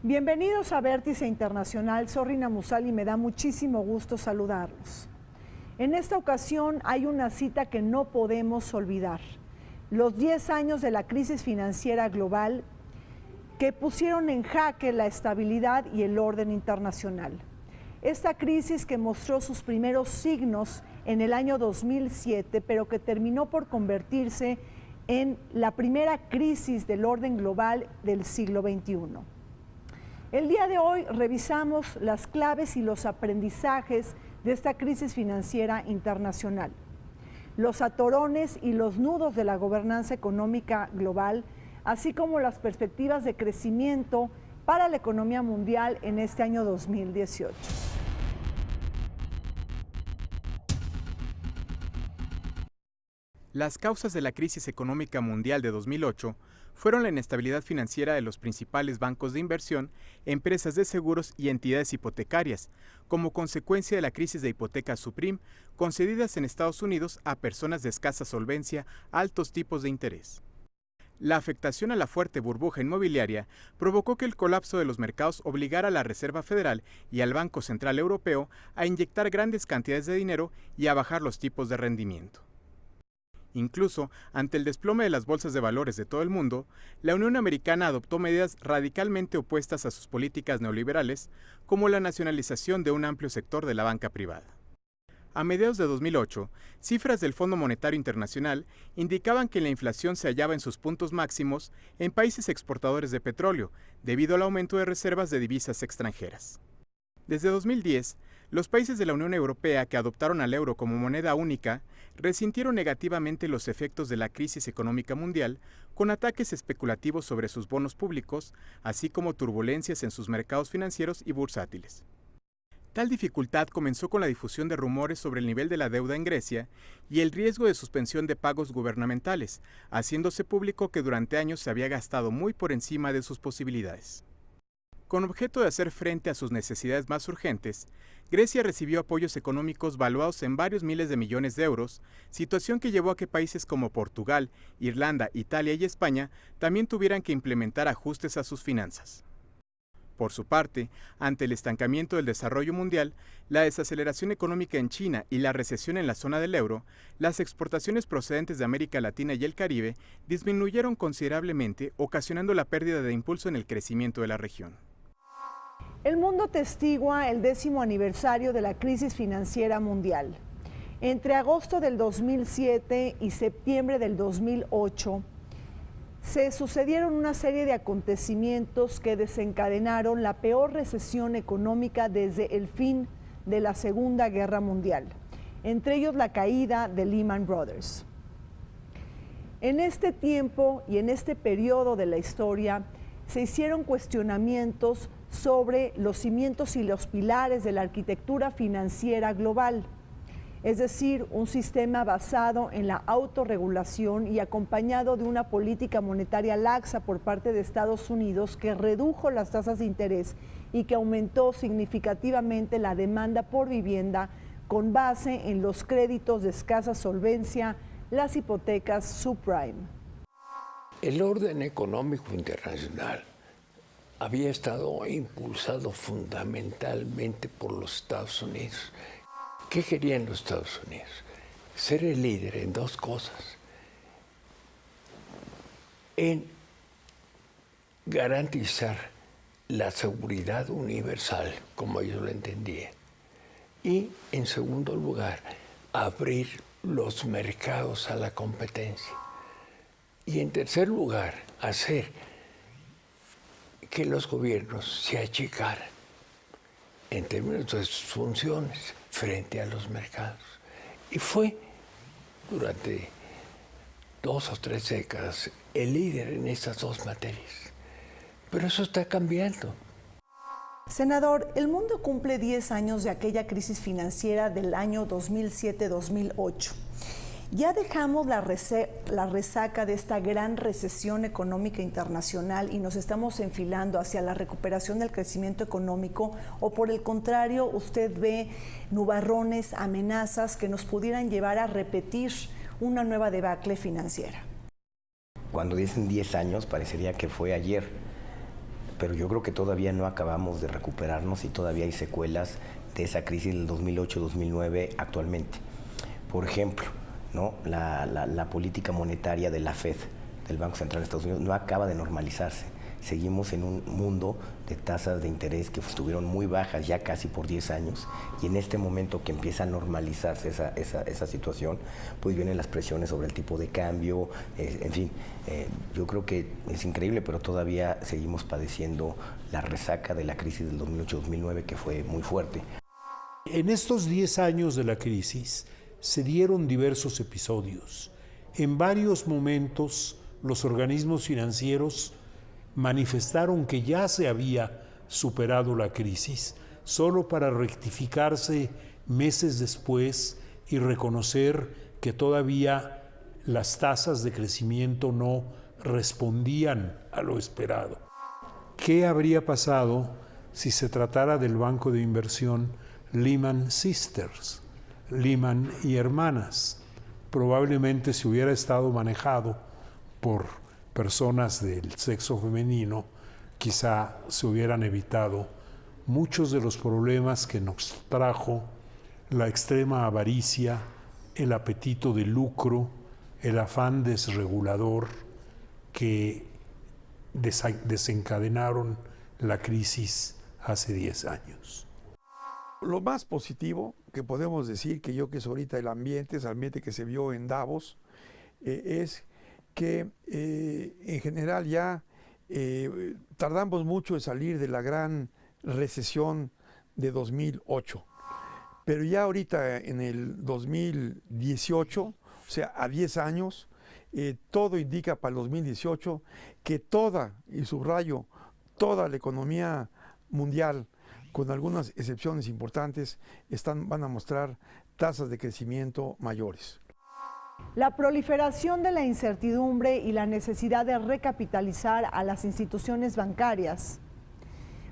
Bienvenidos a Vértice Internacional, soy Rina Musal y me da muchísimo gusto saludarlos. En esta ocasión hay una cita que no podemos olvidar: los 10 años de la crisis financiera global que pusieron en jaque la estabilidad y el orden internacional. Esta crisis que mostró sus primeros signos en el año 2007, pero que terminó por convertirse en la primera crisis del orden global del siglo XXI. El día de hoy revisamos las claves y los aprendizajes de esta crisis financiera internacional, los atorones y los nudos de la gobernanza económica global, así como las perspectivas de crecimiento para la economía mundial en este año 2018. Las causas de la crisis económica mundial de 2008 fueron la inestabilidad financiera de los principales bancos de inversión, empresas de seguros y entidades hipotecarias, como consecuencia de la crisis de hipotecas subprime concedidas en Estados Unidos a personas de escasa solvencia a altos tipos de interés. La afectación a la fuerte burbuja inmobiliaria provocó que el colapso de los mercados obligara a la Reserva Federal y al Banco Central Europeo a inyectar grandes cantidades de dinero y a bajar los tipos de rendimiento. Incluso, ante el desplome de las bolsas de valores de todo el mundo, la Unión Americana adoptó medidas radicalmente opuestas a sus políticas neoliberales, como la nacionalización de un amplio sector de la banca privada. A mediados de 2008, cifras del Fondo Monetario Internacional indicaban que la inflación se hallaba en sus puntos máximos en países exportadores de petróleo, debido al aumento de reservas de divisas extranjeras. Desde 2010, los países de la Unión Europea que adoptaron al euro como moneda única resintieron negativamente los efectos de la crisis económica mundial, con ataques especulativos sobre sus bonos públicos, así como turbulencias en sus mercados financieros y bursátiles. Tal dificultad comenzó con la difusión de rumores sobre el nivel de la deuda en Grecia y el riesgo de suspensión de pagos gubernamentales, haciéndose público que durante años se había gastado muy por encima de sus posibilidades. Con objeto de hacer frente a sus necesidades más urgentes, Grecia recibió apoyos económicos valuados en varios miles de millones de euros, situación que llevó a que países como Portugal, Irlanda, Italia y España también tuvieran que implementar ajustes a sus finanzas. Por su parte, ante el estancamiento del desarrollo mundial, la desaceleración económica en China y la recesión en la zona del euro, las exportaciones procedentes de América Latina y el Caribe disminuyeron considerablemente, ocasionando la pérdida de impulso en el crecimiento de la región. El mundo testigua el 10º aniversario de la crisis financiera mundial. Entre agosto del 2007 y septiembre del 2008, se sucedieron una serie de acontecimientos que desencadenaron la peor recesión económica desde el fin de la Segunda Guerra Mundial, entre ellos la caída de Lehman Brothers. En este tiempo y en este periodo de la historia se hicieron cuestionamientos sobre los cimientos y los pilares de la arquitectura financiera global, es decir, un sistema basado en la autorregulación y acompañado de una política monetaria laxa por parte de Estados Unidos que redujo las tasas de interés y que aumentó significativamente la demanda por vivienda con base en los créditos de escasa solvencia, las hipotecas subprime. El orden económico internacional había estado impulsado fundamentalmente por los Estados Unidos. ¿Qué querían los Estados Unidos? Ser el líder en dos cosas: en garantizar la seguridad universal, como ellos lo entendían, y en segundo lugar, abrir los mercados a la competencia, y en tercer lugar, hacer que los gobiernos se achicaran en términos de sus funciones frente a los mercados. Y fue durante 2 o 3 décadas el líder en estas dos materias. Pero eso está cambiando. Senador, el mundo cumple 10 años de aquella crisis financiera del año 2007-2008. Ya dejamos la resaca de esta gran recesión económica internacional y nos estamos enfilando hacia la recuperación del crecimiento económico, o por el contrario, usted ve nubarrones, amenazas que nos pudieran llevar a repetir una nueva debacle financiera. Cuando dicen 10 años parecería que fue ayer. pero yo creo que todavía no acabamos de recuperarnos y todavía hay secuelas de esa crisis del 2008-2009 actualmente. Por ejemplo, ¿no? la política monetaria de la Fed, del Banco Central de Estados Unidos, no acaba de normalizarse. Seguimos en un mundo de tasas de interés que estuvieron muy bajas ya casi por 10 años, y en este momento que empieza a normalizarse esa situación, pues vienen las presiones sobre el tipo de cambio, en fin, yo creo que es increíble, pero todavía seguimos padeciendo la resaca de la crisis del 2008-2009, que fue muy fuerte. En estos 10 años de la crisis se dieron diversos episodios. En varios momentos los organismos financieros manifestaron que ya se había superado la crisis, solo para rectificarse meses después y reconocer que todavía las tasas de crecimiento no respondían a lo esperado. ¿Qué habría pasado si se tratara del banco de inversión Lehman Sisters, Lehman y Hermanas? Probablemente si hubiera estado manejado por personas del sexo femenino, quizá se hubieran evitado muchos de los problemas que nos trajo la extrema avaricia, el apetito de lucro, el afán desregulador que desencadenaron la crisis hace 10 años. Lo más positivo que podemos decir, que yo que es ahorita el ambiente, ese ambiente que se vio en Davos, es que en general ya tardamos mucho en salir de la gran recesión de 2008, pero ya ahorita en el 2018, o sea, a 10 años, todo indica para el 2018 que toda, y subrayo, toda la economía mundial, con algunas excepciones importantes, van a mostrar tasas de crecimiento mayores. La proliferación de la incertidumbre y la necesidad de recapitalizar a las instituciones bancarias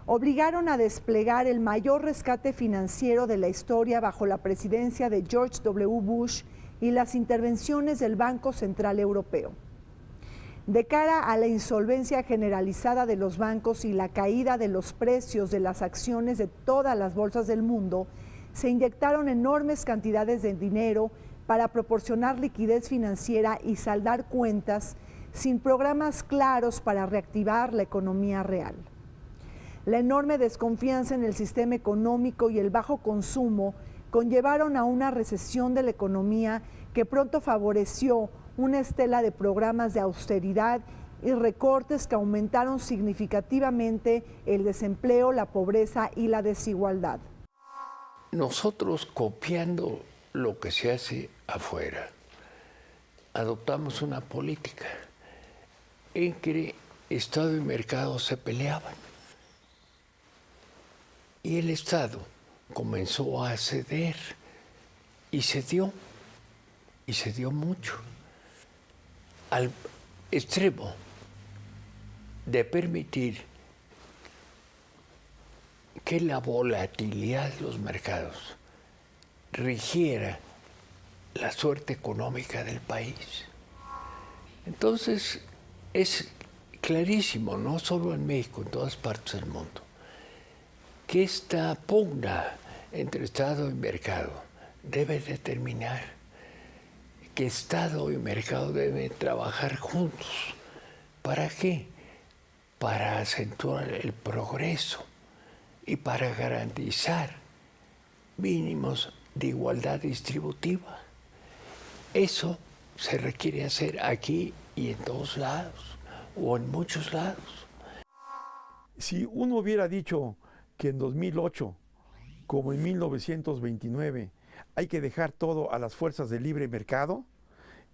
obligaron a desplegar el mayor rescate financiero de la historia bajo la presidencia de George W. Bush y las intervenciones del Banco Central Europeo. De cara a la insolvencia generalizada de los bancos y la caída de los precios de las acciones de todas las bolsas del mundo, se inyectaron enormes cantidades de dinero para proporcionar liquidez financiera y saldar cuentas sin programas claros para reactivar la economía real. La enorme desconfianza en el sistema económico y el bajo consumo conllevaron a una recesión de la economía que pronto favoreció una estela de programas de austeridad y recortes que aumentaron significativamente el desempleo, la pobreza y la desigualdad. Nosotros, copiando lo que se hace afuera, adoptamos una política en que Estado y mercado se peleaban. Y el Estado comenzó a ceder y cedió mucho, al extremo de permitir que la volatilidad de los mercados rigiera la suerte económica del país. Entonces, es clarísimo, no solo en México, en todas partes del mundo, que esta pugna entre Estado y mercado debe de terminar, que Estado y mercado deben trabajar juntos. ¿Para qué? Para acentuar el progreso y para garantizar mínimos de igualdad distributiva. Eso se requiere hacer aquí y en todos lados, o en muchos lados. Si uno hubiera dicho que en 2008, como en 1929, hay que dejar todo a las fuerzas del libre mercado,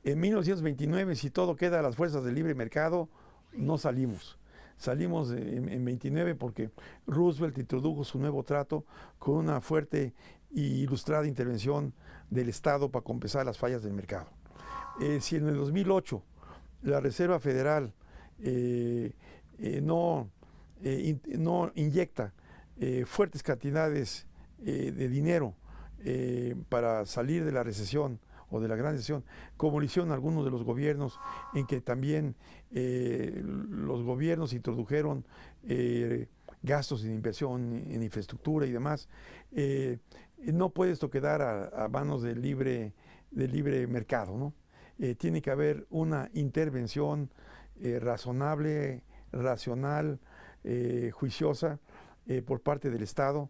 en 1929, si todo queda a las fuerzas del libre mercado, no salimos. Salimos en 29 porque Roosevelt introdujo su nuevo trato con una fuerte e ilustrada intervención del Estado para compensar las fallas del mercado. Si en el 2008 la Reserva Federal no inyecta fuertes cantidades de dinero para salir de la recesión o de la Gran Recesión, como lo hicieron algunos de los gobiernos, en que también los gobiernos introdujeron gastos en inversión, en infraestructura y demás. No puede esto quedar a manos del libre mercado, ¿no? Tiene que haber una intervención razonable, racional, juiciosa por parte del Estado.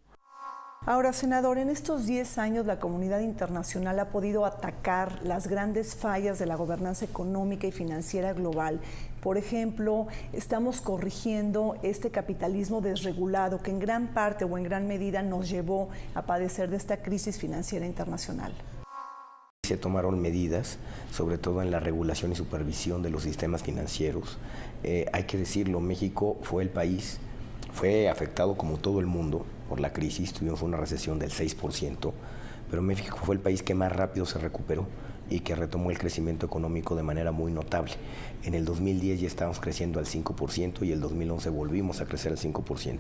Ahora, senador, en estos 10 años la comunidad internacional ha podido atacar las grandes fallas de la gobernanza económica y financiera global. Por ejemplo, estamos corrigiendo este capitalismo desregulado que en gran parte o en gran medida nos llevó a padecer de esta crisis financiera internacional. Se tomaron medidas, sobre todo en la regulación y supervisión de los sistemas financieros. Hay que decirlo, México fue afectado como todo el mundo por la crisis, tuvimos una recesión del 6%, pero México fue el país que más rápido se recuperó y que retomó el crecimiento económico de manera muy notable. En el 2010 ya estábamos creciendo al 5% y el 2011 volvimos a crecer al 5%.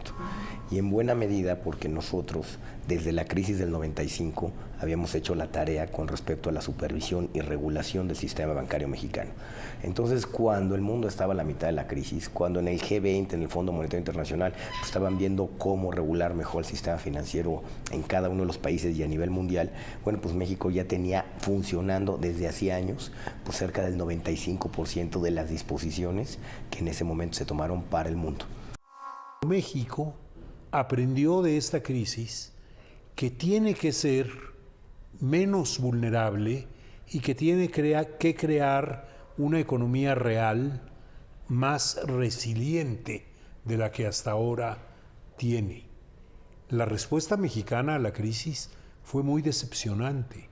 Y en buena medida porque nosotros, desde la crisis del 95, habíamos hecho la tarea con respecto a la supervisión y regulación del sistema bancario mexicano. Entonces, cuando el mundo estaba a la mitad de la crisis, cuando en el G20, en el Fondo Monetario Internacional, pues, estaban viendo cómo regular mejor el sistema financiero en cada uno de los países y a nivel mundial, bueno, pues México ya tenía funcionando desde hacía años, pues cerca del 95% de las disposiciones que en ese momento se tomaron para el mundo. México aprendió de esta crisis que tiene que ser menos vulnerable y que tiene que crear una economía real más resiliente de la que hasta ahora tiene. La respuesta mexicana a la crisis fue muy decepcionante.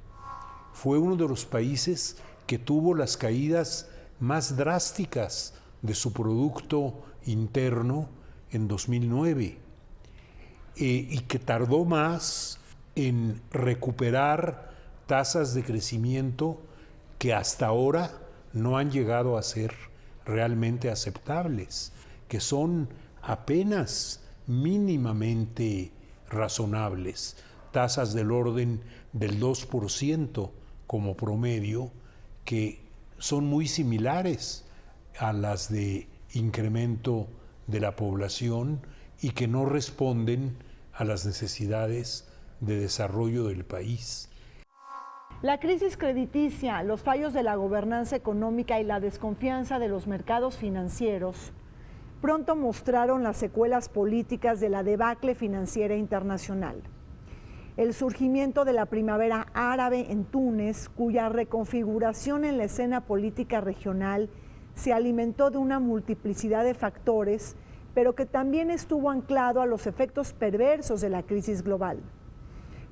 Fue uno de los países que tuvo las caídas más drásticas de su Producto Interno en 2009 y que tardó más en recuperar tasas de crecimiento que hasta ahora no han llegado a ser realmente aceptables, que son apenas mínimamente razonables, tasas del orden del 2% como promedio, que son muy similares a las de incremento de la población y que no responden a las necesidades de desarrollo del país. La crisis crediticia, los fallos de la gobernanza económica y la desconfianza de los mercados financieros pronto mostraron las secuelas políticas de la debacle financiera internacional. El surgimiento de la primavera árabe en Túnez, cuya reconfiguración en la escena política regional se alimentó de una multiplicidad de factores, pero que también estuvo anclado a los efectos perversos de la crisis global.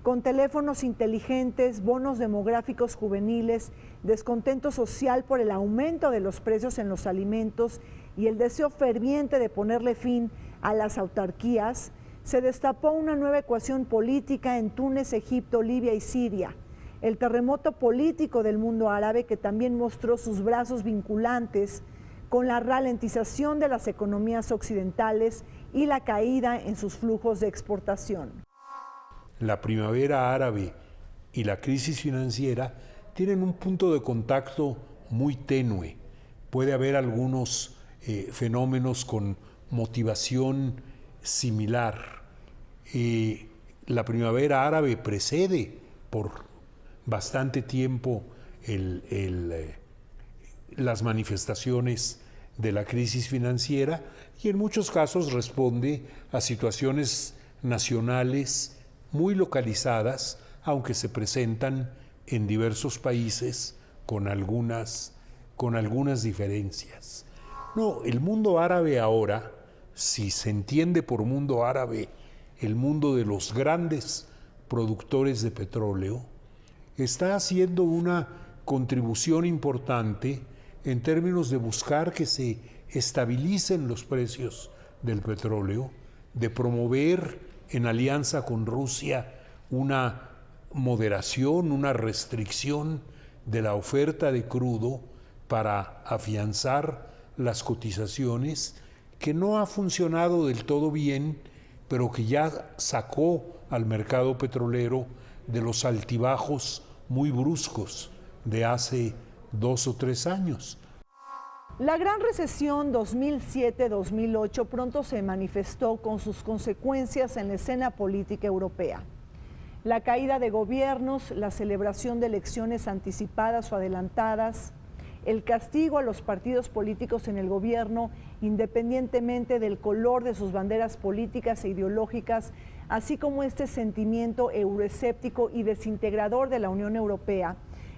Con teléfonos inteligentes, bonos demográficos juveniles, descontento social por el aumento de los precios en los alimentos y el deseo ferviente de ponerle fin a las autarquías, se destapó una nueva ecuación política en Túnez, Egipto, Libia y Siria. El terremoto político del mundo árabe que también mostró sus brazos vinculantes con la ralentización de las economías occidentales y la caída en sus flujos de exportación. La primavera árabe y la crisis financiera tienen un punto de contacto muy tenue. Puede haber algunos fenómenos con motivación similar. La primavera árabe precede por bastante tiempo las manifestaciones de la crisis financiera y en muchos casos responde a situaciones nacionales muy localizadas, aunque se presentan en diversos países con algunas diferencias. No, el mundo árabe ahora, si se entiende por mundo árabe el mundo de los grandes productores de petróleo, está haciendo una contribución importante en términos de buscar que se estabilicen los precios del petróleo, de promover en alianza con Rusia una moderación, una restricción de la oferta de crudo para afianzar las cotizaciones, que no ha funcionado del todo bien, pero que ya sacó al mercado petrolero de los altibajos muy bruscos de hace 2 o 3 años. La gran recesión 2007-2008 pronto se manifestó con sus consecuencias en la escena política europea. La caída de gobiernos, la celebración de elecciones anticipadas o adelantadas, el castigo a los partidos políticos en el gobierno, independientemente del color de sus banderas políticas e ideológicas, así como este sentimiento euroescéptico y desintegrador de la Unión Europea,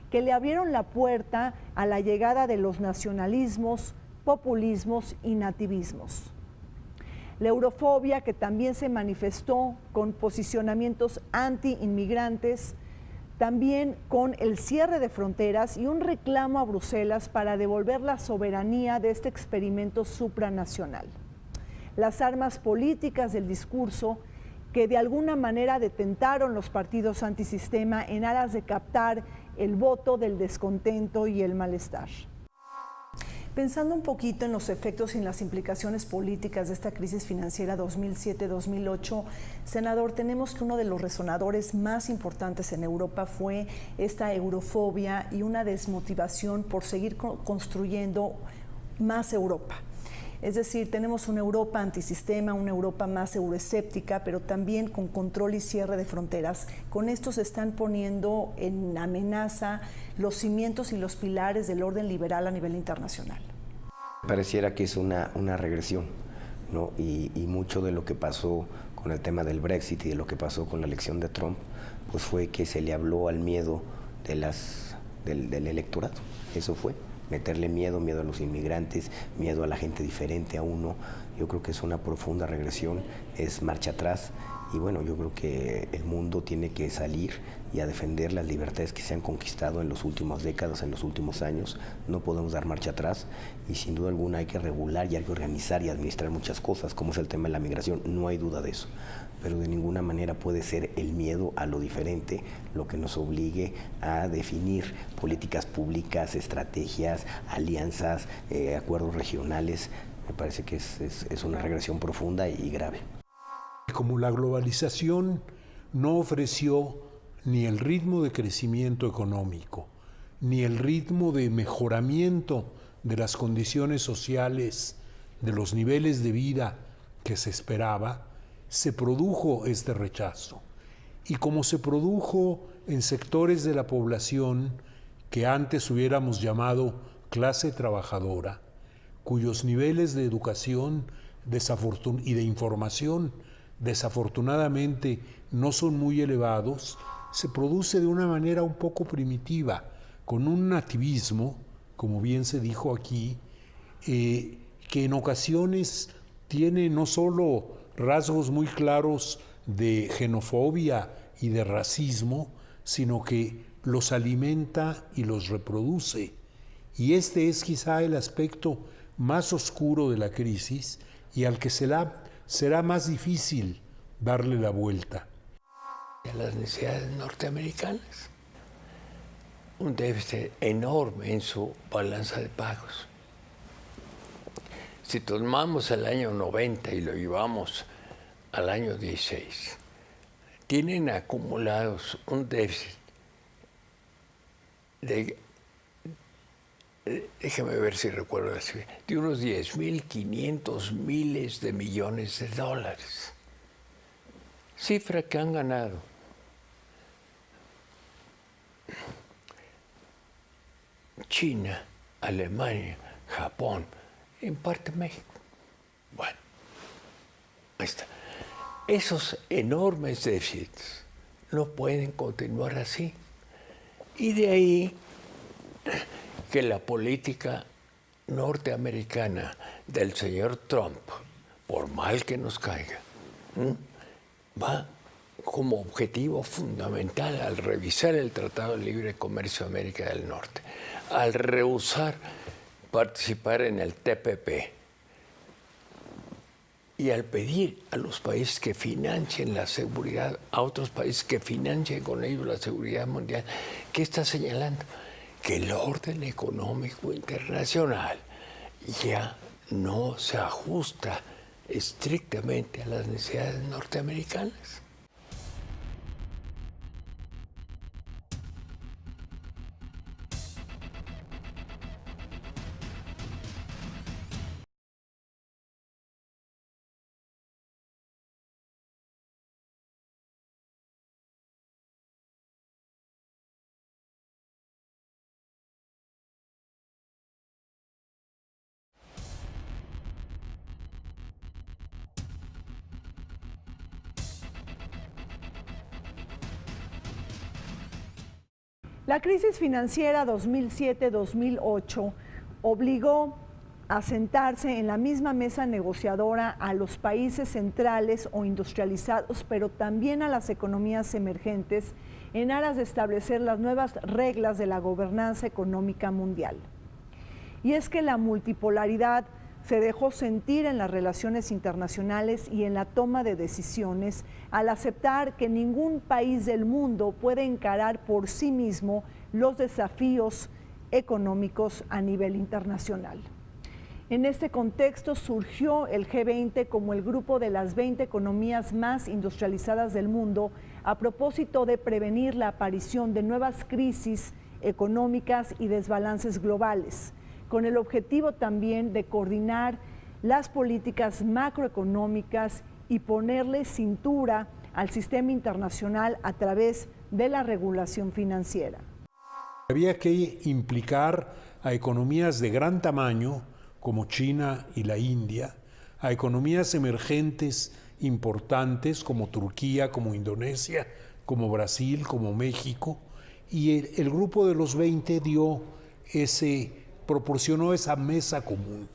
que le abrieron la puerta a la llegada de los nacionalismos, populismos y nativismos. La eurofobia, que también se manifestó con posicionamientos anti-inmigrantes, también con el cierre de fronteras y un reclamo a Bruselas para devolver la soberanía de este experimento supranacional. Las armas políticas del discurso que de alguna manera detentaron los partidos antisistema en aras de captar el voto del descontento y el malestar. Pensando un poquito en los efectos y en las implicaciones políticas de esta crisis financiera 2007-2008, senador, tenemos que uno de los resonadores más importantes en Europa fue esta eurofobia y una desmotivación por seguir construyendo más Europa. Es decir, tenemos una Europa antisistema, una Europa más euroescéptica, pero también con control y cierre de fronteras. Con esto se están poniendo en amenaza los cimientos y los pilares del orden liberal a nivel internacional. Pareciera que es una regresión, ¿no? Y mucho de lo que pasó con el tema del Brexit y de lo que pasó con la elección de Trump, pues fue que se le habló al miedo del electorado. Eso fue. Meterle miedo a los inmigrantes, miedo a la gente diferente a uno. Yo creo que es una profunda regresión, es marcha atrás. Y bueno, yo creo que el mundo tiene que salir y a defender las libertades que se han conquistado en las últimas décadas, en los últimos años. No podemos dar marcha atrás y sin duda alguna hay que regular y hay que organizar y administrar muchas cosas, como es el tema de la migración, no hay duda de eso. Pero de ninguna manera puede ser el miedo a lo diferente lo que nos obligue a definir políticas públicas, estrategias, alianzas, acuerdos regionales. Me parece que es una regresión profunda y grave. Como la globalización no ofreció ni el ritmo de crecimiento económico, ni el ritmo de mejoramiento de las condiciones sociales, de los niveles de vida que se esperaba, se produjo este rechazo. Y como se produjo en sectores de la población que antes hubiéramos llamado clase trabajadora, cuyos niveles de educación y de información desafortunadamente no son muy elevados, se produce de una manera un poco primitiva, con un nativismo, como bien se dijo aquí, que en ocasiones tiene no solo rasgos muy claros de xenofobia y de racismo, sino que los alimenta y los reproduce. Y este es quizá el aspecto más oscuro de la crisis y al que será más difícil darle la vuelta. A las necesidades norteamericanas, un déficit enorme en su balanza de pagos. Si tomamos el año 90 y lo llevamos al año 16, tienen acumulados un déficit de, déjeme ver si recuerdo la cifra, de unos 10.500 miles de millones de dólares. Cifra que han ganado China, Alemania, Japón, en parte México. Bueno, ahí está. Esos enormes déficits no pueden continuar así. Y de ahí que la política norteamericana del señor Trump, por mal que nos caiga, va como objetivo fundamental al revisar el Tratado de Libre Comercio de América del Norte, al rehusar participar en el TPP y al pedir a los países que financien la seguridad, a otros países que financien con ellos la seguridad mundial, ¿qué está señalando? Que el orden económico internacional ya no se ajusta estrictamente a las necesidades norteamericanas. La crisis financiera 2007-2008 obligó a sentarse en la misma mesa negociadora a los países centrales o industrializados, pero también a las economías emergentes, en aras de establecer las nuevas reglas de la gobernanza económica mundial. Y es que la multipolaridad se dejó sentir en las relaciones internacionales y en la toma de decisiones al aceptar que ningún país del mundo puede encarar por sí mismo los desafíos económicos a nivel internacional. En este contexto surgió el G20 como el grupo de las 20 economías más industrializadas del mundo a propósito de prevenir la aparición de nuevas crisis económicas y desbalances globales, con el objetivo también de coordinar las políticas macroeconómicas y ponerle cintura al sistema internacional a través de la regulación financiera. Había que implicar a economías de gran tamaño, como China y la India, a economías emergentes importantes como Turquía, como Indonesia, como Brasil, como México, y el grupo de los 20 proporcionó esa mesa común.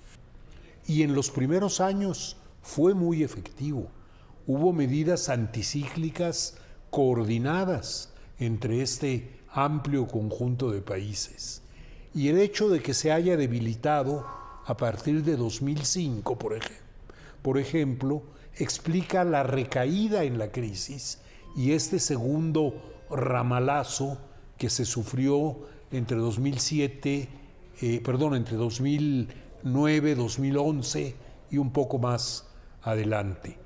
Y en los primeros años fue muy efectivo. Hubo medidas anticíclicas coordinadas entre este amplio conjunto de países. Y el hecho de que se haya debilitado a partir de 2005, por ejemplo, explica la recaída en la crisis y este segundo ramalazo que se sufrió entre 2009, 2011 y un poco más adelante.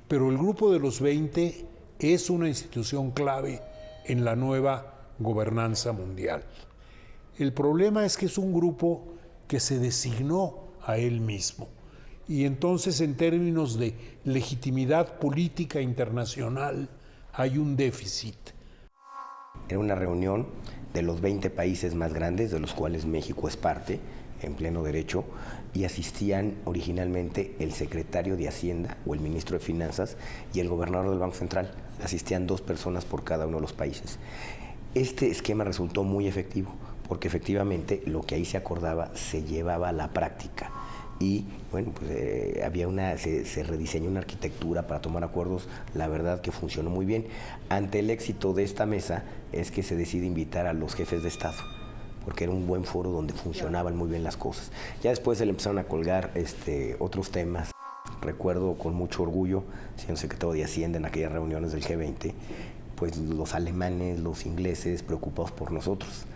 Pero el Grupo de los 20 es una institución clave en la nueva gobernanza mundial. El problema es que es un grupo que se designó a él mismo. Y entonces, en términos de legitimidad política internacional, hay un déficit. Era una reunión de los 20 países más grandes, de los cuales México es parte, en pleno derecho, y asistían originalmente el secretario de Hacienda o el ministro de Finanzas y el gobernador del Banco Central. Asistían 2 personas por cada uno de los países. Este esquema resultó muy efectivo, porque efectivamente lo que ahí se acordaba se llevaba a la práctica. Y bueno, pues se rediseñó una arquitectura para tomar acuerdos, la verdad que funcionó muy bien. Ante el éxito de esta mesa es que se decide invitar a los jefes de Estado, porque era un buen foro donde funcionaban muy bien las cosas. Ya después se le empezaron a colgar otros temas. Recuerdo con mucho orgullo, siendo secretario de Hacienda en aquellas reuniones del G20, pues los alemanes, los ingleses preocupados por nosotros,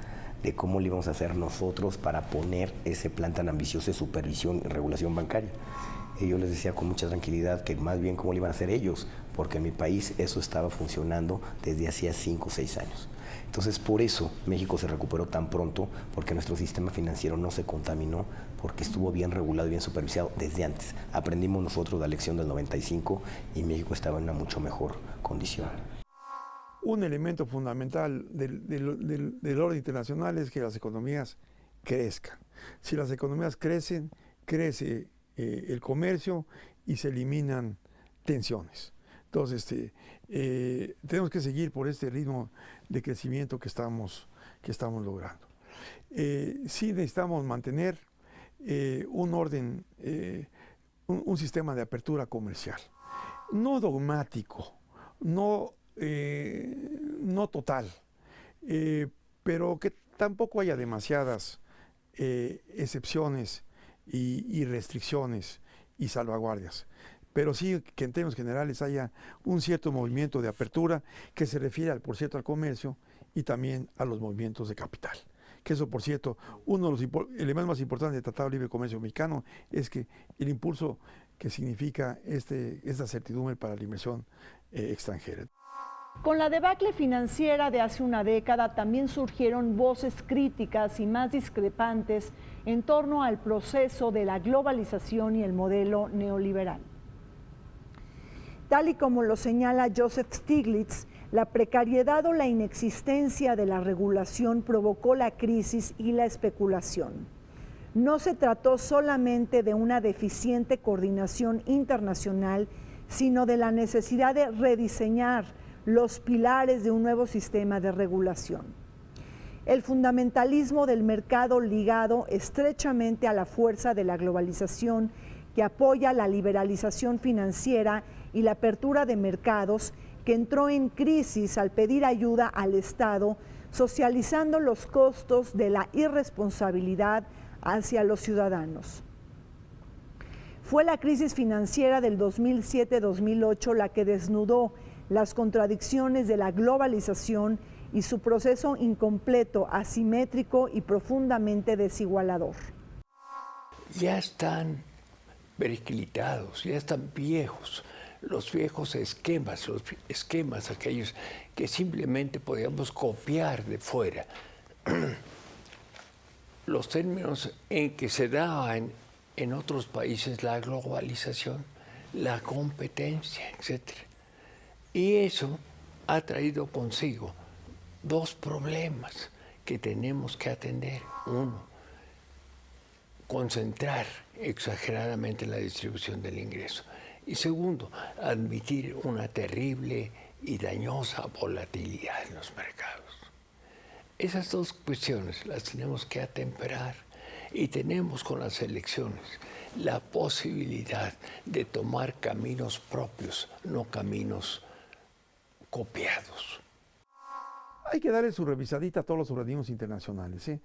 de cómo le íbamos a hacer nosotros para poner ese plan tan ambicioso de supervisión y regulación bancaria. Y yo les decía con mucha tranquilidad que más bien cómo le iban a hacer ellos, porque en mi país eso estaba funcionando desde hacía 5 o 6 años. Entonces, por eso México se recuperó tan pronto, porque nuestro sistema financiero no se contaminó, porque estuvo bien regulado y bien supervisado desde antes. Aprendimos nosotros la lección del 95 y México estaba en una mucho mejor condición. Un elemento fundamental del orden internacional es que las economías crezcan. Si las economías crecen, crece el comercio y se eliminan tensiones. Entonces, tenemos que seguir por este ritmo de crecimiento que estamos logrando. Sí necesitamos mantener un orden, un sistema de apertura comercial, no dogmático, no total, pero que tampoco haya demasiadas excepciones y restricciones y salvaguardias. Pero sí que en términos generales haya un cierto movimiento de apertura que se refiere, por cierto, al comercio y también a los movimientos de capital. Que eso, por cierto, uno de los elementos más importantes del Tratado de Libre Comercio Mexicano es que el impulso que significa esta certidumbre para la inversión extranjera. Con la debacle financiera de hace una década también surgieron voces críticas y más discrepantes en torno al proceso de la globalización y el modelo neoliberal. Tal y como lo señala Joseph Stiglitz, la precariedad o la inexistencia de la regulación provocó la crisis y la especulación. No se trató solamente de una deficiente coordinación internacional, sino de la necesidad de rediseñar los pilares de un nuevo sistema de regulación. El fundamentalismo del mercado ligado estrechamente a la fuerza de la globalización que apoya la liberalización financiera y la apertura de mercados, que entró en crisis al pedir ayuda al Estado, socializando los costos de la irresponsabilidad hacia los ciudadanos. Fue la crisis financiera del 2007-2008 la que desnudó las contradicciones de la globalización y su proceso incompleto, asimétrico y profundamente desigualador. Ya están periclitados, ya están viejos, los viejos esquemas, aquellos que simplemente podíamos copiar de fuera. Los términos en que se daban en otros países la globalización, la competencia, etc. Y eso ha traído consigo dos problemas que tenemos que atender. Uno, concentrar exageradamente la distribución del ingreso. Y segundo, admitir una terrible y dañosa volatilidad en los mercados. Esas dos cuestiones las tenemos que atemperar y tenemos con las elecciones la posibilidad de tomar caminos propios, no caminos copiados. Hay que darle su revisadita a todos los organismos internacionales, ¿eh?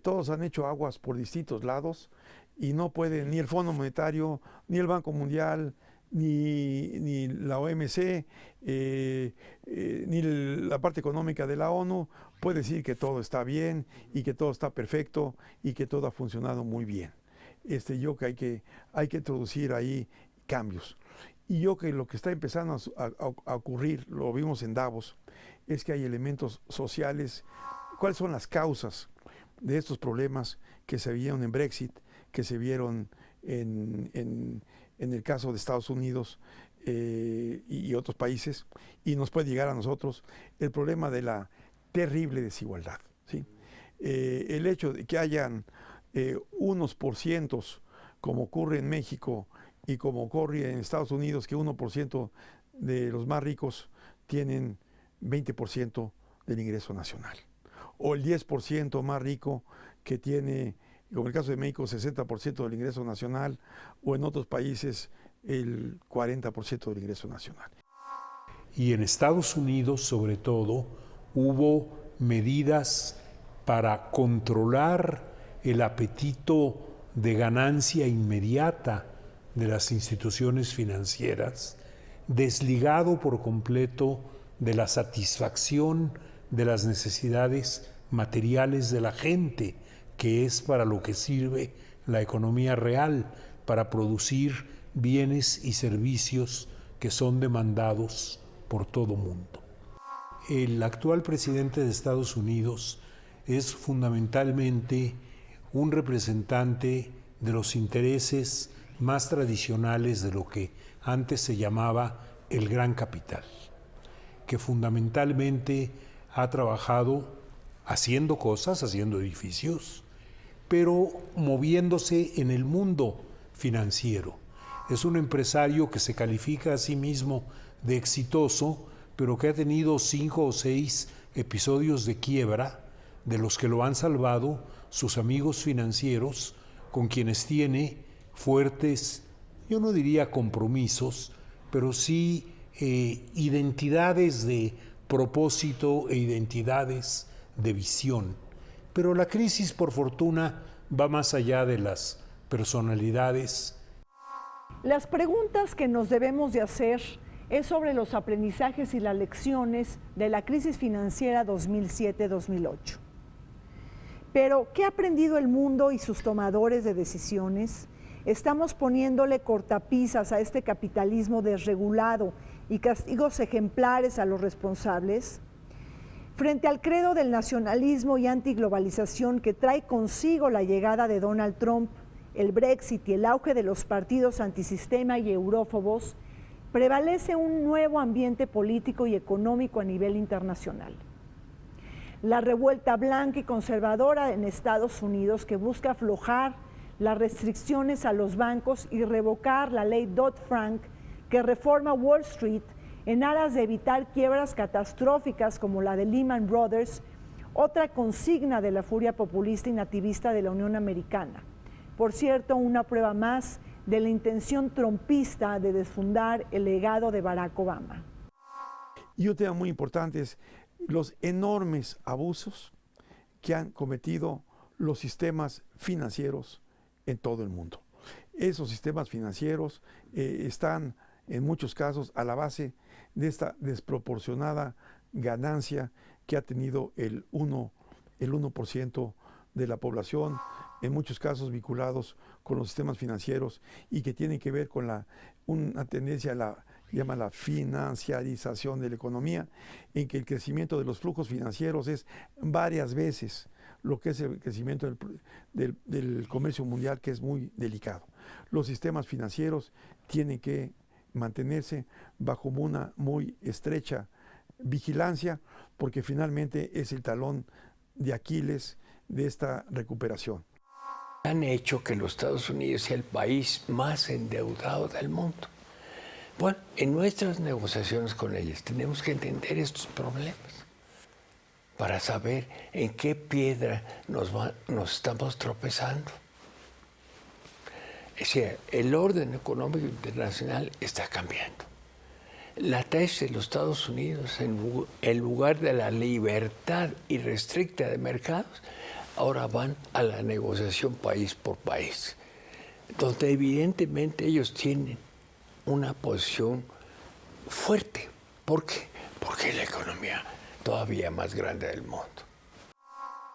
Todos han hecho aguas por distintos lados y no pueden ni el Fondo Monetario, ni el Banco Mundial, ni la OMC, ni la parte económica de la ONU puede decir que todo está bien y que todo está perfecto y que todo ha funcionado muy bien. Yo creo que hay que introducir ahí cambios. Y yo creo que lo que está empezando a ocurrir, lo vimos en Davos, es que hay elementos sociales. ¿Cuáles son las causas de estos problemas que se vieron en Brexit, que se vieron en el caso de Estados Unidos y otros países, y nos puede llegar a nosotros el problema de la terrible desigualdad, ¿sí? El hecho de que hayan unos porcientos, como ocurre en México y como ocurre en Estados Unidos, que 1% de los más ricos tienen 20% del ingreso nacional, o el 10% más rico que tiene, como en el caso de México, 60% del ingreso nacional, o en otros países el 40% del ingreso nacional. Y en Estados Unidos, sobre todo, hubo medidas para controlar el apetito de ganancia inmediata de las instituciones financieras, desligado por completo de la satisfacción de las necesidades materiales de la gente, que es para lo que sirve la economía real, para producir bienes y servicios que son demandados por todo mundo. El actual presidente de Estados Unidos es fundamentalmente un representante de los intereses más tradicionales de lo que antes se llamaba el gran capital, que fundamentalmente ha trabajado haciendo cosas, haciendo edificios, pero moviéndose en el mundo financiero. Es un empresario que se califica a sí mismo de exitoso, pero que ha tenido 5 o 6 episodios de quiebra, de los que lo han salvado sus amigos financieros, con quienes tiene fuertes, yo no diría compromisos, pero sí identidades de propósito e identidades de visión. Pero la crisis, por fortuna, va más allá de las personalidades. Las preguntas que nos debemos de hacer es sobre los aprendizajes y las lecciones de la crisis financiera 2007-2008. Pero, ¿qué ha aprendido el mundo y sus tomadores de decisiones? ¿Estamos poniéndole cortapisas a este capitalismo desregulado y castigos ejemplares a los responsables? Frente al credo del nacionalismo y antiglobalización que trae consigo la llegada de Donald Trump, el Brexit y el auge de los partidos antisistema y eurófobos, prevalece un nuevo ambiente político y económico a nivel internacional. La revuelta blanca y conservadora en Estados Unidos, que busca aflojar las restricciones a los bancos y revocar la ley Dodd-Frank que reforma Wall Street en aras de evitar quiebras catastróficas como la de Lehman Brothers, otra consigna de la furia populista y nativista de la Unión Americana. Por cierto, una prueba más de la intención trompista de desfundar el legado de Barack Obama. Y un tema muy importante es los enormes abusos que han cometido los sistemas financieros en todo el mundo. Esos sistemas financieros están en muchos casos a la base de esta desproporcionada ganancia que ha tenido el 1% de la población, en muchos casos vinculados con los sistemas financieros y que tienen que ver con una tendencia a la financiarización de la economía, en que el crecimiento de los flujos financieros es varias veces lo que es el crecimiento del comercio mundial, que es muy delicado. Los sistemas financieros tienen que mantenerse bajo una muy estrecha vigilancia, porque finalmente es el talón de Aquiles de esta recuperación. Han hecho que los Estados Unidos sea el país más endeudado del mundo. Bueno, en nuestras negociaciones con ellos tenemos que entender estos problemas para saber en qué piedra nos estamos tropezando. Es decir, el orden económico internacional está cambiando. La tesis de los Estados Unidos, en lugar de la libertad irrestricta de mercados, ahora van a la negociación país por país, donde evidentemente ellos tienen una posición fuerte. ¿Por qué? Porque es la economía todavía más grande del mundo.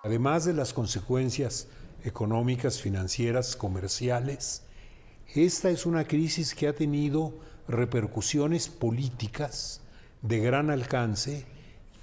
Además de las consecuencias económicas, financieras, comerciales, esta es una crisis que ha tenido repercusiones políticas de gran alcance,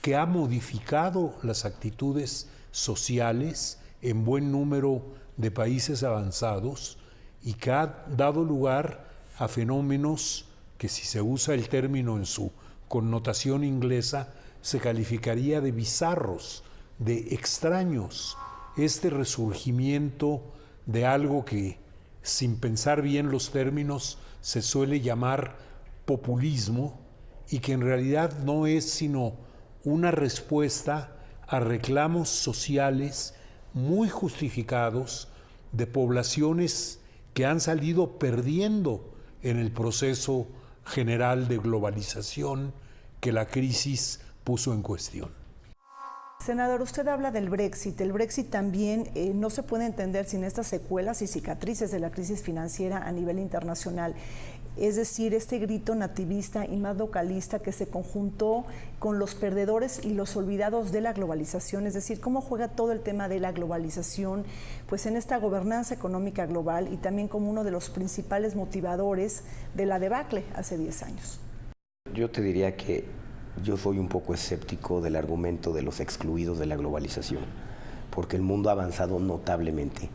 que ha modificado las actitudes sociales en buen número de países avanzados y que ha dado lugar a fenómenos que, si se usa el término en su connotación inglesa, se calificaría de bizarros, de extraños. Este resurgimiento de algo que, sin pensar bien los términos, se suele llamar populismo, y que en realidad no es sino una respuesta a reclamos sociales muy justificados de poblaciones que han salido perdiendo en el proceso general de globalización que la crisis puso en cuestión. Senador, usted habla del Brexit. El Brexit también no se puede entender sin estas secuelas y cicatrices de la crisis financiera a nivel internacional. Es decir, este grito nativista y más localista que se conjuntó con los perdedores y los olvidados de la globalización. Es decir, cómo juega todo el tema de la globalización pues en esta gobernanza económica global, y también como uno de los principales motivadores de la debacle hace 10 años. Yo te diría que yo soy un poco escéptico del argumento de los excluidos de la globalización, porque el mundo ha avanzado notablemente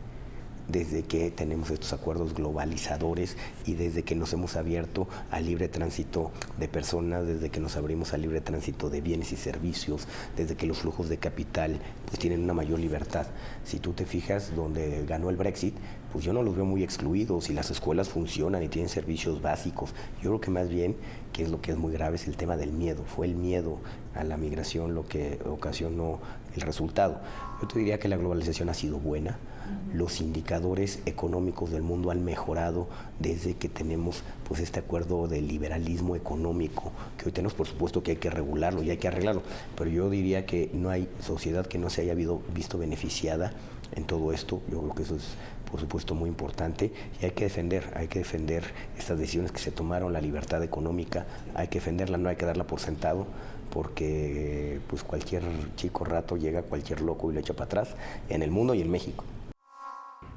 desde que tenemos estos acuerdos globalizadores y desde que nos hemos abierto al libre tránsito de personas, desde que nos abrimos al libre tránsito de bienes y servicios, desde que los flujos de capital pues tienen una mayor libertad. Si tú te fijas, donde ganó el Brexit, pues yo no los veo muy excluidos, y las escuelas funcionan y tienen servicios básicos. Yo creo que más bien, que es lo que es muy grave, es el tema del miedo. Fue el miedo a la migración lo que ocasionó el resultado. Yo te diría que la globalización ha sido buena. Los indicadores económicos del mundo han mejorado desde que tenemos pues este acuerdo de liberalismo económico que hoy tenemos. Por supuesto que hay que regularlo y hay que arreglarlo, pero yo diría que no hay sociedad que no se haya visto beneficiada en todo esto. Yo creo que eso es, por supuesto, muy importante, y hay que defender estas decisiones que se tomaron, la libertad económica, hay que defenderla, no hay que darla por sentado, porque pues cualquier chico rato llega cualquier loco y lo echa para atrás en el mundo y en México.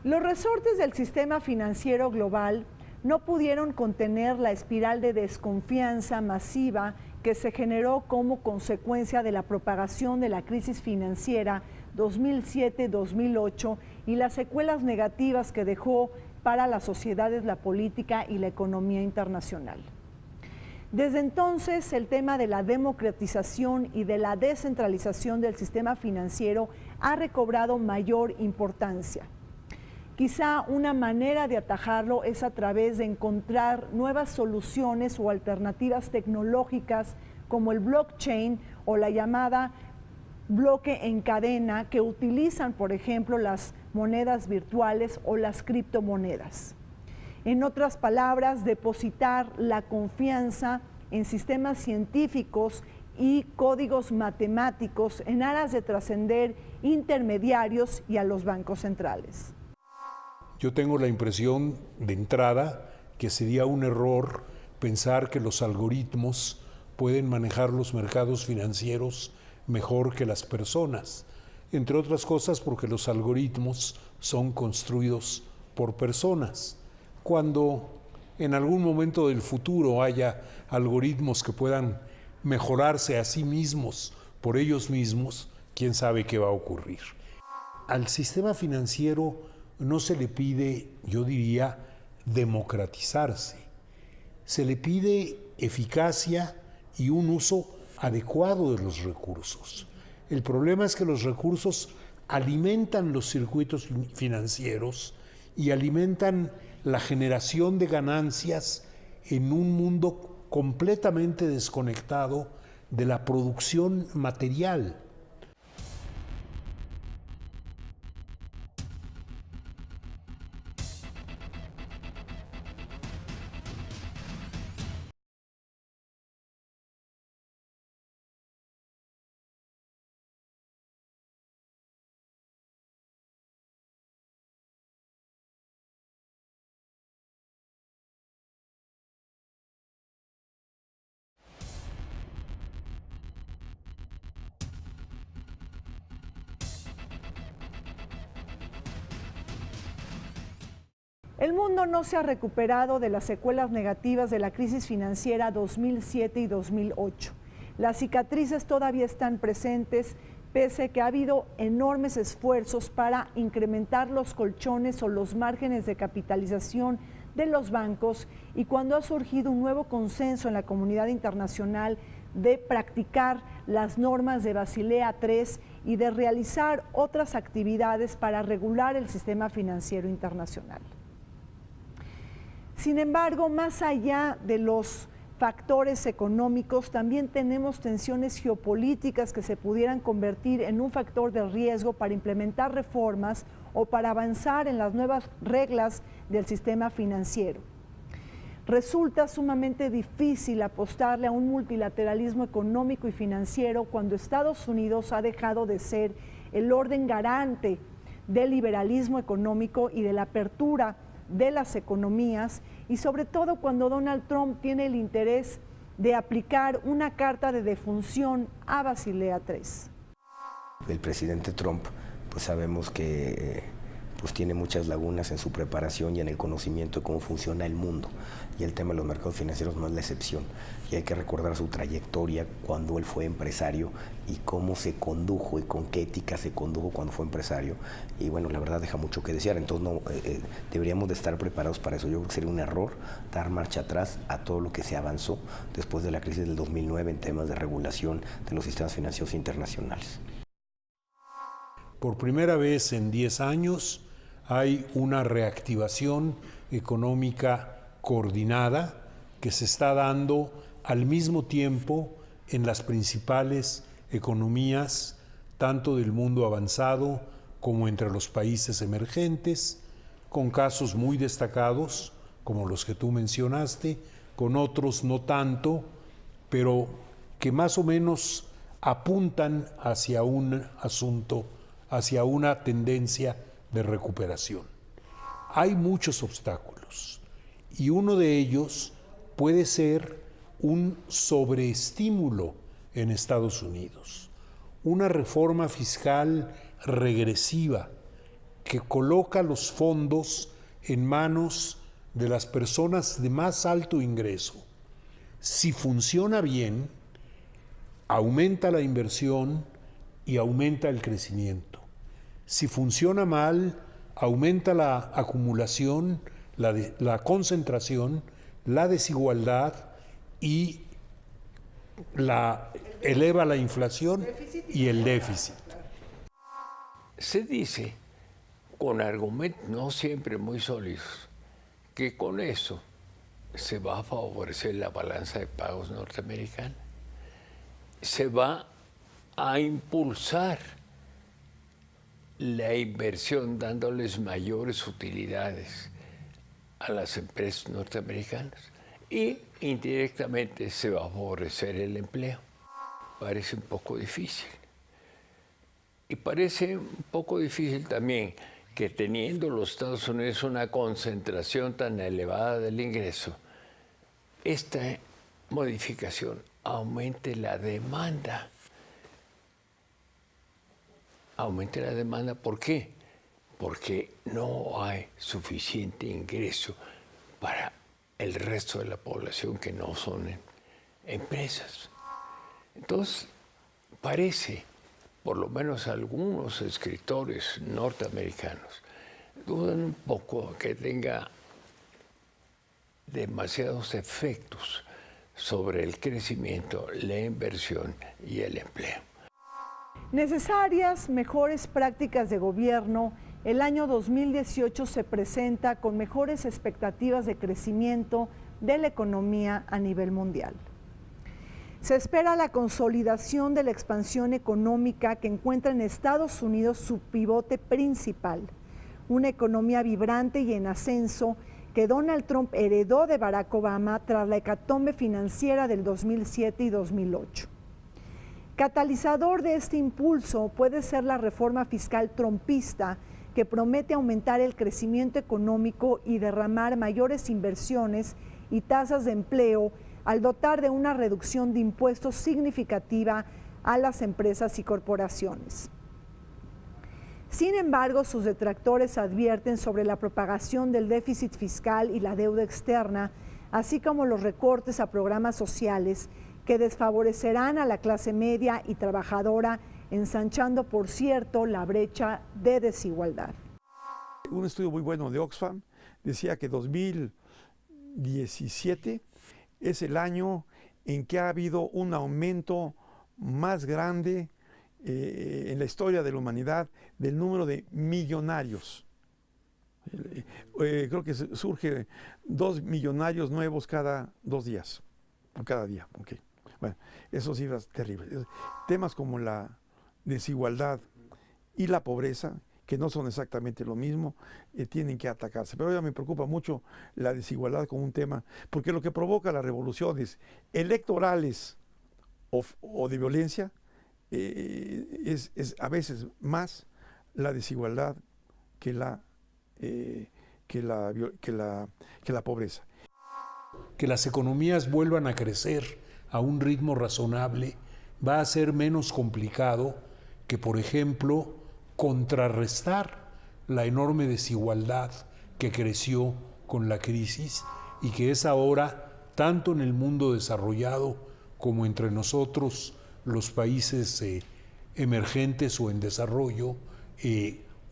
Los resortes del sistema financiero global no pudieron contener la espiral de desconfianza masiva que se generó como consecuencia de la propagación de la crisis financiera 2007-2008 y las secuelas negativas que dejó para las sociedades, la política y la economía internacional. Desde entonces, el tema de la democratización y de la descentralización del sistema financiero ha recobrado mayor importancia. Quizá una manera de atajarlo es a través de encontrar nuevas soluciones o alternativas tecnológicas como el blockchain o la llamada bloque en cadena que utilizan, por ejemplo, las monedas virtuales o las criptomonedas. En otras palabras, depositar la confianza en sistemas científicos y códigos matemáticos en aras de trascender intermediarios y a los bancos centrales. Yo tengo la impresión de entrada que sería un error pensar que los algoritmos pueden manejar los mercados financieros mejor que las personas, entre otras cosas porque los algoritmos son construidos por personas. Cuando en algún momento del futuro haya algoritmos que puedan mejorarse a sí mismos por ellos mismos, quién sabe qué va a ocurrir. Al sistema financiero no se le pide, yo diría, democratizarse. Se le pide eficacia y un uso adecuado de los recursos. El problema es que los recursos alimentan los circuitos financieros y alimentan la generación de ganancias en un mundo completamente desconectado de la producción material. El mundo no se ha recuperado de las secuelas negativas de la crisis financiera 2007 y 2008. Las cicatrices todavía están presentes, pese a que ha habido enormes esfuerzos para incrementar los colchones o los márgenes de capitalización de los bancos, y cuando ha surgido un nuevo consenso en la comunidad internacional de practicar las normas de Basilea III y de realizar otras actividades para regular el sistema financiero internacional. Sin embargo, más allá de los factores económicos, también tenemos tensiones geopolíticas que se pudieran convertir en un factor de riesgo para implementar reformas o para avanzar en las nuevas reglas del sistema financiero. Resulta sumamente difícil apostarle a un multilateralismo económico y financiero cuando Estados Unidos ha dejado de ser el orden garante del liberalismo económico y de la apertura de las economías, y sobre todo cuando Donald Trump tiene el interés de aplicar una carta de defunción a Basilea III. El presidente Trump, pues sabemos que pues tiene muchas lagunas en su preparación y en el conocimiento de cómo funciona el mundo, y el tema de los mercados financieros no es la excepción, y hay que recordar su trayectoria cuando él fue empresario y cómo se condujo y con qué ética se condujo cuando fue empresario, y bueno, la verdad deja mucho que desear. Entonces no, deberíamos de estar preparados para eso. Yo creo que sería un error dar marcha atrás a todo lo que se avanzó después de la crisis del 2009 en temas de regulación de los sistemas financieros internacionales. Por primera vez en 10 años hay una reactivación económica coordinada que se está dando al mismo tiempo en las principales economías, tanto del mundo avanzado como entre los países emergentes, con casos muy destacados, como los que tú mencionaste, con otros no tanto, pero que más o menos apuntan hacia un asunto, hacia una tendencia de recuperación. Hay muchos obstáculos y uno de ellos puede ser un sobreestímulo en Estados Unidos, una reforma fiscal regresiva que coloca los fondos en manos de las personas de más alto ingreso. Si funciona bien, aumenta la inversión y aumenta el crecimiento. Si funciona mal, aumenta la acumulación, la concentración, la desigualdad y eleva la inflación y el déficit. Se dice, con argumentos no siempre muy sólidos, que con eso se va a favorecer la balanza de pagos norteamericana. Se va a impulsar la inversión, dándoles mayores utilidades a las empresas norteamericanas, y indirectamente se va a favorecer el empleo. Parece un poco difícil. Y parece un poco difícil también que, teniendo los Estados Unidos una concentración tan elevada del ingreso, esta modificación aumente la demanda. Aumente la demanda, ¿por qué? Porque no hay suficiente ingreso para el resto de la población que no son empresas. Entonces, parece, por lo menos algunos escritores norteamericanos, dudan un poco que tenga demasiados efectos sobre el crecimiento, la inversión y el empleo. Necesarias mejores prácticas de gobierno. El año 2018 se presenta con mejores expectativas de crecimiento de la economía a nivel mundial. Se espera la consolidación de la expansión económica que encuentra en Estados Unidos su pivote principal, una economía vibrante y en ascenso que Donald Trump heredó de Barack Obama tras la hecatombe financiera del 2007 y 2008. Catalizador de este impulso puede ser la reforma fiscal trumpista, que promete aumentar el crecimiento económico y derramar mayores inversiones y tasas de empleo al dotar de una reducción de impuestos significativa a las empresas y corporaciones. Sin embargo, sus detractores advierten sobre la propagación del déficit fiscal y la deuda externa, así como los recortes a programas sociales que desfavorecerán a la clase media y trabajadora, ensanchando, por cierto, la brecha de desigualdad. Un estudio muy bueno de Oxfam decía que 2017 es el año en que ha habido un aumento más grande en la historia de la humanidad del número de millonarios. Creo que surge 2 millonarios nuevos cada 2 días, o cada día. Okay. Bueno, eso cifras terribles. Temas como la desigualdad y la pobreza, que no son exactamente lo mismo, tienen que atacarse. Pero ya me preocupa mucho la desigualdad como un tema, porque lo que provoca las revoluciones electorales o de violencia es a veces más la desigualdad que la pobreza. Que las economías vuelvan a crecer a un ritmo razonable va a ser menos complicado que, por ejemplo, contrarrestar la enorme desigualdad que creció con la crisis y que es ahora, tanto en el mundo desarrollado como entre nosotros, los países emergentes o en desarrollo,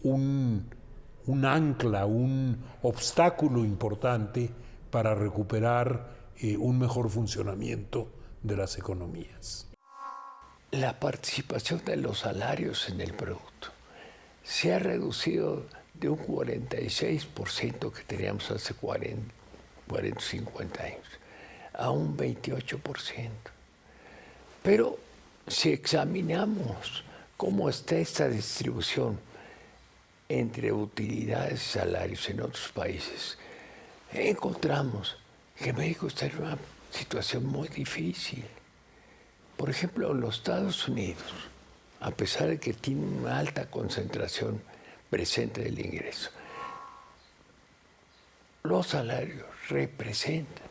un ancla, un obstáculo importante para recuperar un mejor funcionamiento de las economías. La participación de los salarios en el producto se ha reducido de un 46% que teníamos hace 40 o 50 años a un 28%. Pero si examinamos cómo está esta distribución entre utilidades y salarios en otros países, encontramos que México está en una situación muy difícil. Por ejemplo, en los Estados Unidos, a pesar de que tiene una alta concentración presente del ingreso, los salarios representan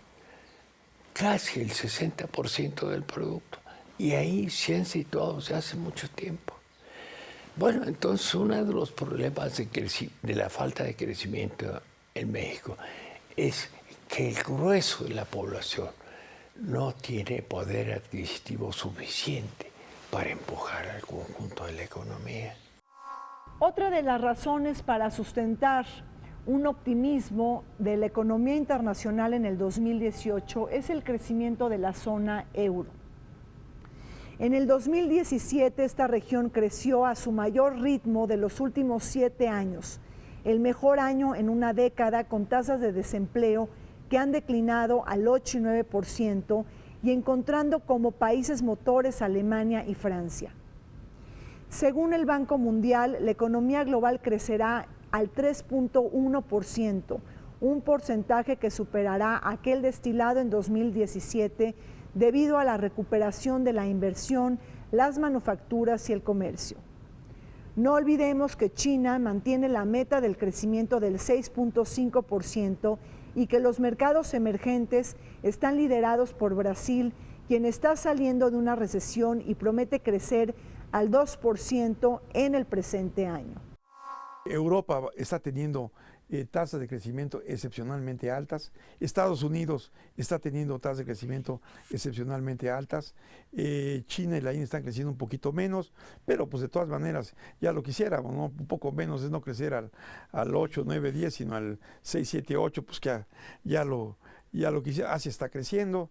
casi el 60% del producto, y ahí se han situado desde hace mucho tiempo. Bueno, entonces uno de los problemas de la falta de crecimiento en México es que el grueso de la población no tiene poder adquisitivo suficiente para empujar al conjunto de la economía. Otra de las razones para sustentar un optimismo de la economía internacional en el 2018 es el crecimiento de la zona euro. En el 2017 esta región creció a su mayor ritmo de los últimos 7 años, el mejor año en una década, con tasas de desempleo que han declinado al 8 y 9%, y encontrando como países motores Alemania y Francia. Según el Banco Mundial, la economía global crecerá al 3.1%, un porcentaje que superará aquel destilado en 2017 debido a la recuperación de la inversión, las manufacturas y el comercio. No olvidemos que China mantiene la meta del crecimiento del 6.5% y que los mercados emergentes están liderados por Brasil, quien está saliendo de una recesión y promete crecer al 2% en el presente año. Europa está teniendo tasas de crecimiento excepcionalmente altas. Estados Unidos está teniendo tasas de crecimiento excepcionalmente altas. China y la India están creciendo un poquito menos, pero pues de todas maneras ya lo quisiéramos, ¿no? Un poco menos es no crecer al 8, 9, 10, sino al 6, 7, 8, pues que ya lo quisiera. Asia está creciendo,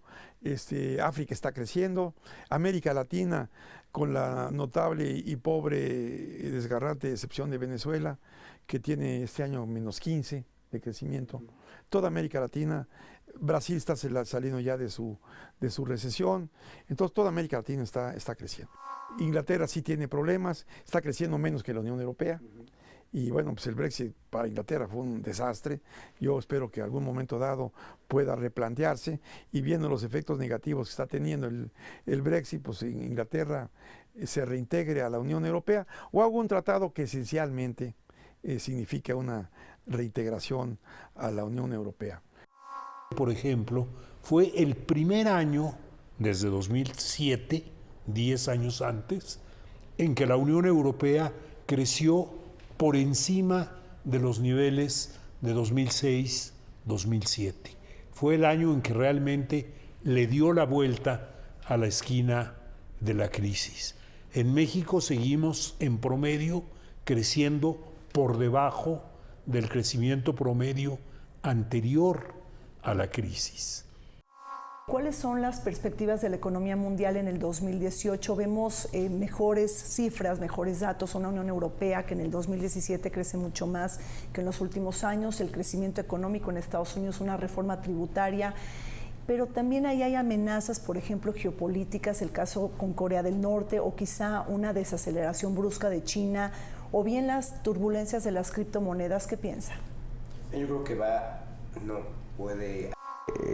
África está creciendo, América Latina, con la notable y pobre y desgarrante excepción de Venezuela, que tiene este año menos 15 de crecimiento. Toda América Latina, Brasil está saliendo ya de su recesión, entonces toda América Latina está creciendo. Inglaterra sí tiene problemas, está creciendo menos que la Unión Europea. Y bueno, pues el Brexit para Inglaterra fue un desastre. Yo espero que en algún momento dado pueda replantearse, y viendo los efectos negativos que está teniendo el Brexit, pues Inglaterra se reintegre a la Unión Europea o haga un tratado que esencialmente significa una reintegración a la Unión Europea. Por ejemplo, fue el primer año desde 2007, 10 años antes, en que la Unión Europea creció por encima de los niveles de 2006-2007. Fue el año en que realmente le dio la vuelta a la esquina de la crisis. En México seguimos en promedio creciendo por debajo del crecimiento promedio anterior a la crisis. ¿Cuáles son las perspectivas de la economía mundial en el 2018? Vemos mejores cifras, mejores datos, una Unión Europea que en el 2017 crece mucho más que en los últimos años, el crecimiento económico en Estados Unidos, una reforma tributaria, pero también ahí hay amenazas, por ejemplo, geopolíticas, el caso con Corea del Norte, o quizá una desaceleración brusca de China, o bien las turbulencias de las criptomonedas. ¿Qué piensa? Yo creo que no puede...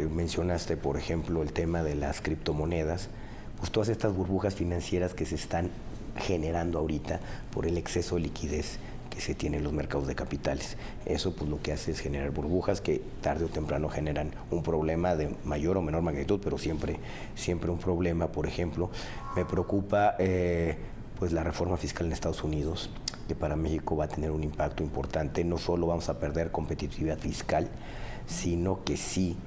mencionaste, por ejemplo, el tema de las criptomonedas, pues todas estas burbujas financieras que se están generando ahorita por el exceso de liquidez que se tiene en los mercados de capitales. Eso pues lo que hace es generar burbujas que tarde o temprano generan un problema de mayor o menor magnitud, pero siempre un problema. Por ejemplo, me preocupa pues la reforma fiscal en Estados Unidos, que para México va a tener un impacto importante. No solo vamos a perder competitividad fiscal, sino que sí,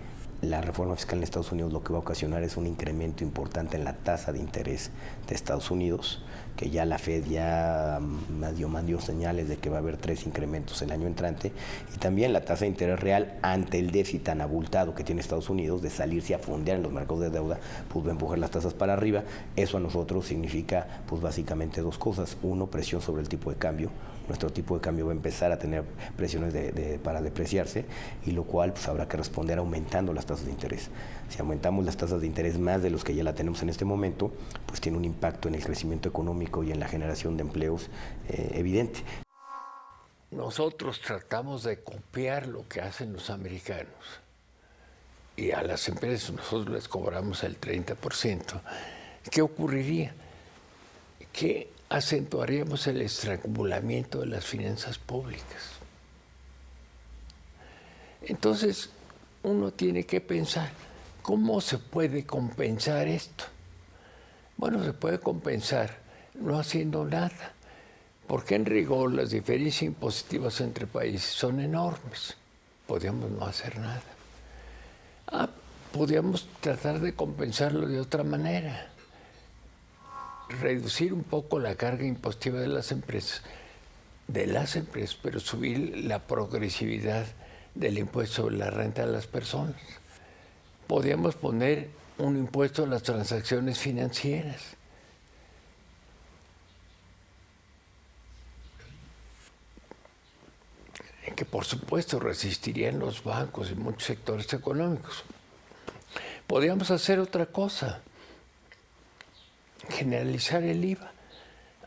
la reforma fiscal en Estados Unidos lo que va a ocasionar es un incremento importante en la tasa de interés de Estados Unidos, que ya la Fed ya mandó señales de que va a haber 3 incrementos el año entrante, y también la tasa de interés real ante el déficit tan abultado que tiene Estados Unidos de salirse a fondear en los mercados de deuda, pues va a empujar las tasas para arriba. Eso a nosotros significa pues básicamente 2 cosas. Uno, presión sobre el tipo de cambio. Nuestro tipo de cambio va a empezar a tener presiones para depreciarse, y lo cual pues habrá que responder aumentando las tasas de interés. Si aumentamos las tasas de interés más de los que ya la tenemos en este momento, pues tiene un impacto en el crecimiento económico y en la generación de empleos evidente. Nosotros tratamos de copiar lo que hacen los americanos, y a las empresas nosotros les cobramos el 30%. ¿Qué ocurriría? Que acentuaríamos el estrangulamiento de las finanzas públicas. Entonces, uno tiene que pensar, ¿cómo se puede compensar esto? Bueno, se puede compensar no haciendo nada, porque en rigor las diferencias impositivas entre países son enormes. Podríamos no hacer nada. Podríamos tratar de compensarlo de otra manera. Reducir un poco la carga impositiva de las empresas, pero subir la progresividad del impuesto sobre la renta de las personas. Podríamos poner un impuesto a las transacciones financieras. En que por supuesto resistirían los bancos y muchos sectores económicos. Podríamos hacer otra cosa. Generalizar el IVA.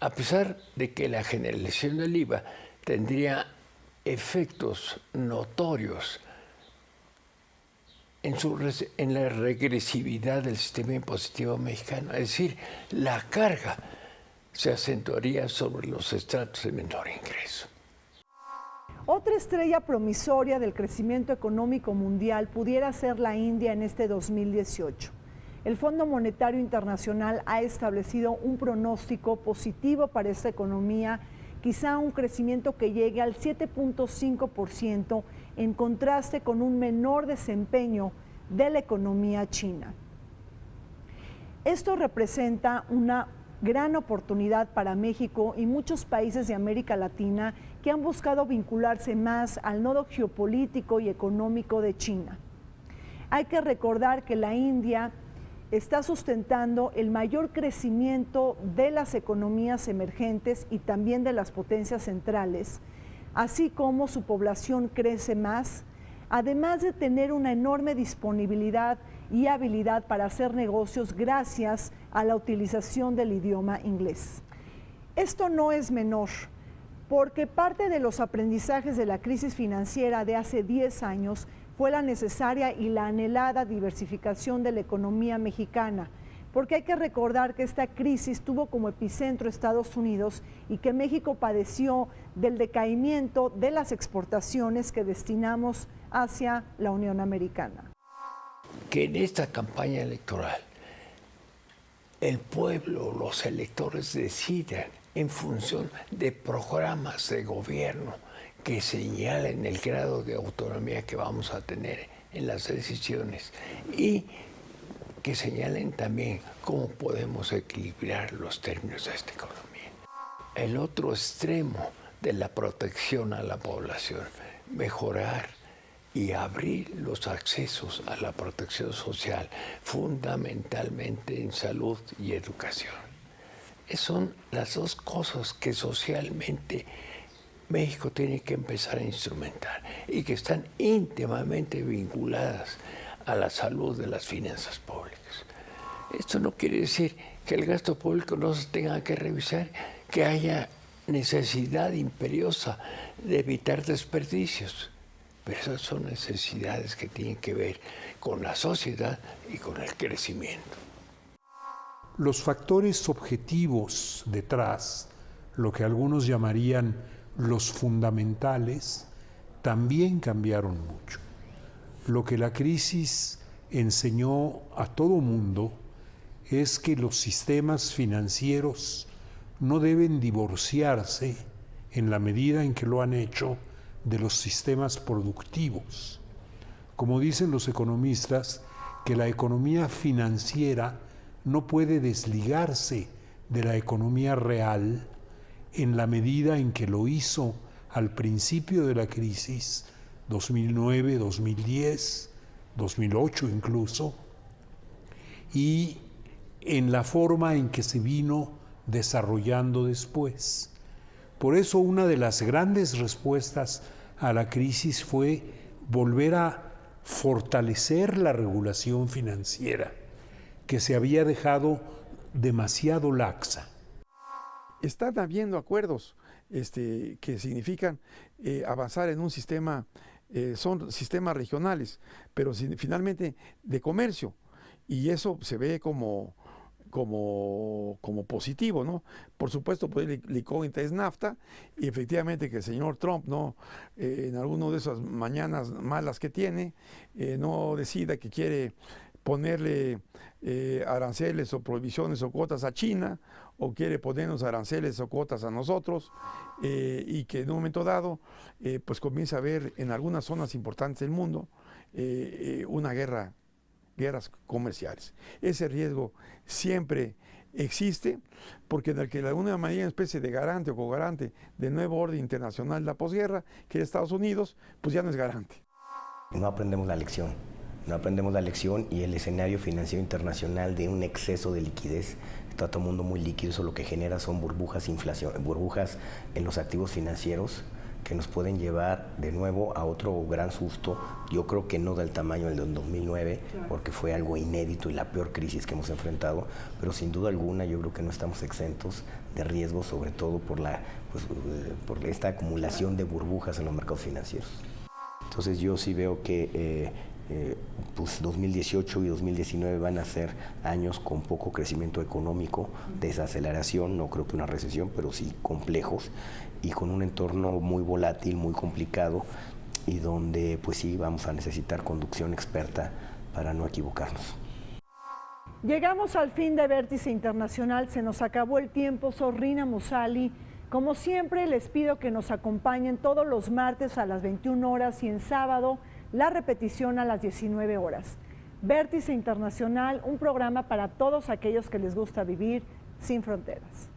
a pesar de que la generalización del IVA tendría efectos notorios en la regresividad del sistema impositivo mexicano. Es decir, la carga se acentuaría sobre los estratos de menor ingreso. Otra estrella promisoria del crecimiento económico mundial pudiera ser la India en este 2018. El Fondo Monetario Internacional ha establecido un pronóstico positivo para esta economía, quizá un crecimiento que llegue al 7.5%, en contraste con un menor desempeño de la economía china. Esto representa una gran oportunidad para México y muchos países de América Latina que han buscado vincularse más al nodo geopolítico y económico de China. Hay que recordar que la India está sustentando el mayor crecimiento de las economías emergentes y también de las potencias centrales, así como su población crece más, además de tener una enorme disponibilidad y habilidad para hacer negocios gracias a la utilización del idioma inglés. Esto no es menor, porque parte de los aprendizajes de la crisis financiera de hace 10 años fue la necesaria y la anhelada diversificación de la economía mexicana, porque hay que recordar que esta crisis tuvo como epicentro Estados Unidos y que México padeció del decaimiento de las exportaciones que destinamos hacia la Unión Americana. Que en esta campaña electoral el pueblo, los electores decidan en función de programas de gobierno que señalen el grado de autonomía que vamos a tener en las decisiones y que señalen también cómo podemos equilibrar los términos de esta economía. El otro extremo de la protección a la población, mejorar y abrir los accesos a la protección social, fundamentalmente en salud y educación. Esas son las dos cosas que socialmente México tiene que empezar a instrumentar y que están íntimamente vinculadas a la salud de las finanzas públicas. Esto no quiere decir que el gasto público no se tenga que revisar, que haya necesidad imperiosa de evitar desperdicios, pero esas son necesidades que tienen que ver con la sociedad y con el crecimiento. Los factores objetivos detrás, lo que algunos llamarían los fundamentales, también cambiaron mucho. Lo que la crisis enseñó a todo mundo es que los sistemas financieros no deben divorciarse en la medida en que lo han hecho de los sistemas productivos. Como dicen los economistas, que la economía financiera no puede desligarse de la economía real en la medida en que lo hizo al principio de la crisis, 2009, 2010, 2008 incluso, y en la forma en que se vino desarrollando después. Por eso una de las grandes respuestas a la crisis fue volver a fortalecer la regulación financiera, que se había dejado demasiado laxa. Están habiendo acuerdos que significan avanzar en un sistema, son sistemas regionales, pero finalmente de comercio, y eso se ve como positivo, ¿no? Por supuesto, pues el incógnita es NAFTA, y efectivamente que el señor Trump no, en alguna de esas mañanas malas que tiene, no decida que quiere ponerle aranceles o prohibiciones o cuotas a China, o quiere ponernos aranceles o cuotas a nosotros, y que en un momento dado pues comienza a haber en algunas zonas importantes del mundo una guerras comerciales. Ese riesgo siempre existe, porque en el que de alguna manera, una especie de garante o cogarante del nuevo orden internacional de la posguerra, que es Estados Unidos, pues ya no es garante. No aprendemos la lección. No aprendemos la lección, y el escenario financiero internacional de un exceso de liquidez, está todo el mundo muy líquido, eso lo que genera son burbujas en los activos financieros que nos pueden llevar de nuevo a otro gran susto. Yo creo que no del tamaño del 2009, claro, porque fue algo inédito y la peor crisis que hemos enfrentado, pero sin duda alguna yo creo que no estamos exentos de riesgos, sobre todo por por esta acumulación de burbujas en los mercados financieros. Entonces yo sí veo que 2018 y 2019 van a ser años con poco crecimiento económico, desaceleración, no creo que una recesión, pero sí complejos, y con un entorno muy volátil, muy complicado, y donde pues sí vamos a necesitar conducción experta para no equivocarnos. Llegamos al fin de Vértice Internacional, se nos acabó el tiempo. Soy Rina Musali. Como siempre, les pido que nos acompañen todos los martes a las 21 horas y en sábado la repetición a las 19 horas. Vértice Internacional, un programa para todos aquellos que les gusta vivir sin fronteras.